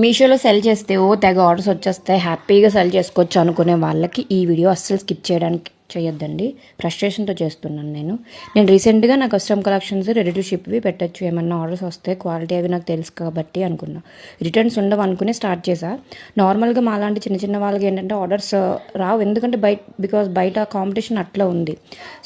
మీషోలో సెల్ చేస్తే తెగ ఆర్డర్స్ వచ్చేస్తాయి, హ్యాపీగా సెల్ చేసుకోవచ్చు అనుకునే వాళ్ళకి ఈ వీడియో అస్సలు స్కిప్ చేయొద్దండి. ఫ్రస్ట్రేషన్తో చేస్తున్నాను నేను రీసెంట్గా నా కస్టమ్ కలెక్షన్స్ రెడీ టు షిప్వి పెట్టచ్చు, ఏమన్నా ఆర్డర్స్ వస్తే క్వాలిటీ అవి నాకు తెలుసు కాబట్టి అనుకున్నా. రిటర్న్స్ ఉండవు అనుకుని స్టార్ట్ చేసా. నార్మల్గా మాలాంటి చిన్న చిన్న వాళ్ళకి ఏంటంటే ఆర్డర్స్ రావు, ఎందుకంటే బికాస్ బయట కాంపిటీషన్ అట్లా ఉంది.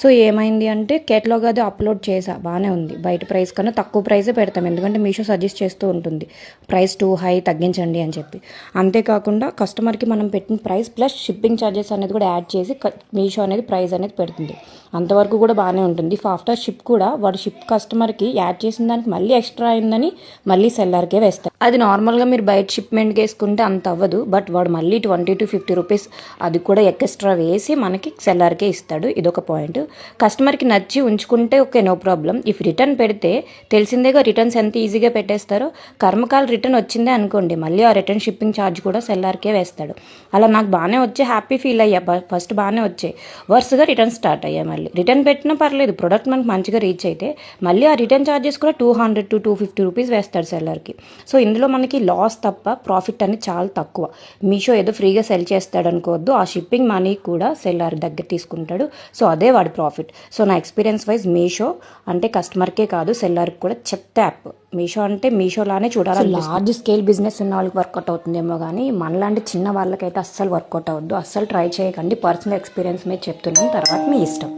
సో ఏమైంది అంటే కేటలాగ్ అది అప్లోడ్ చేసా, బాగానే ఉంది. బయట ప్రైస్ కన్నా తక్కువ ప్రైసే పెడతాం, ఎందుకంటే మీషో సజెస్ట్ చేస్తూ ఉంటుంది ప్రైస్ టూ హై తగ్గించండి అని చెప్పి. అంతేకాకుండా కస్టమర్కి మనం పెట్టిన ప్రైస్ ప్లస్ షిప్పింగ్ ఛార్జెస్ అనేది కూడా యాడ్ చేసి మీషో అనేది ప్రైస్ అనేది పెడుతుంది. అంతవరకు కూడా బాగానే ఉంటుంది. ఆఫ్టర్ షిప్ కూడా వాడు షిప్ కస్టమర్కి యాడ్ చేసిన దానికి మళ్ళీ ఎక్స్ట్రా అయిందని మళ్ళీ సెల్లర్కే వేస్తారు. అది నార్మల్గా మీరు బయట షిప్మెంట్కి వేసుకుంటే అంత అవ్వదు, బట్ వాడు మళ్ళీ 20 to 50 రూపీస్ అది కూడా ఎక్స్ట్రా వేసి మనకి సెల్లర్కే ఇస్తాడు. ఇదొక పాయింట్. కస్టమర్కి నచ్చి ఉంచుకుంటే okay, no problem. If return పెడితే తెలిసిందేగా రిటర్న్స్ ఎంత ఈజీగా పెట్టేస్తారో. కర్మకాల రిటర్న్ వచ్చిందే అనుకోండి, మళ్ళీ ఆ రిటర్న్ షిప్పింగ్ ఛార్జ్ కూడా సెల్లర్కే వేస్తాడు. అలా నాకు బాగానే వచ్చి హ్యాపీ ఫీల్ అయ్యా. ఫస్ట్ బాగానే వచ్చాయి, వరుసగా రిటర్న్ స్టార్ట్ అయ్యాయి. మళ్ళీ రిటర్న్ పెట్టినా పర్లేదు, ప్రొడక్ట్ మనకు మంచిగా రీచ్ అయితే మళ్ళీ ఆ రిటర్న్ ఛార్జెస్ కూడా 200 to 250 రూపీస్ వేస్తాడు సెల్లర్కి. సో ఇందులో మనకి లాస్ తప్ప ప్రాఫిట్ అనేది చాలా తక్కువ. మీషో ఏదో ఫ్రీగా సెల్ చేస్తాడు అనుకోవద్దు, ఆ షిప్పింగ్ మనీ కూడా సెల్లర్ దగ్గర తీసుకుంటాడు. సో అదే వాడి ప్రాఫిట్. సో నా ఎక్స్పీరియన్స్ వైజ్ మీషో అంటే కస్టమర్కే కాదు సెల్లర్కి కూడా చెత్త యాప్. మీషో అంటే మీషోలానే చూడాలి. లార్జ్ స్కేల్ బిజినెస్ ఉన్న వాళ్ళకి వర్కౌట్ అవుతుందేమో కానీ మనలాంటి చిన్న వాళ్ళకైతే అస్సలు వర్కౌట్ అవ్వద్దు. అస్సలు ట్రై చేయకండి. పర్సనల్ ఎక్స్పీరియన్స్ మీద చెప్తున్నాను, తర్వాత మీ ఇష్టం.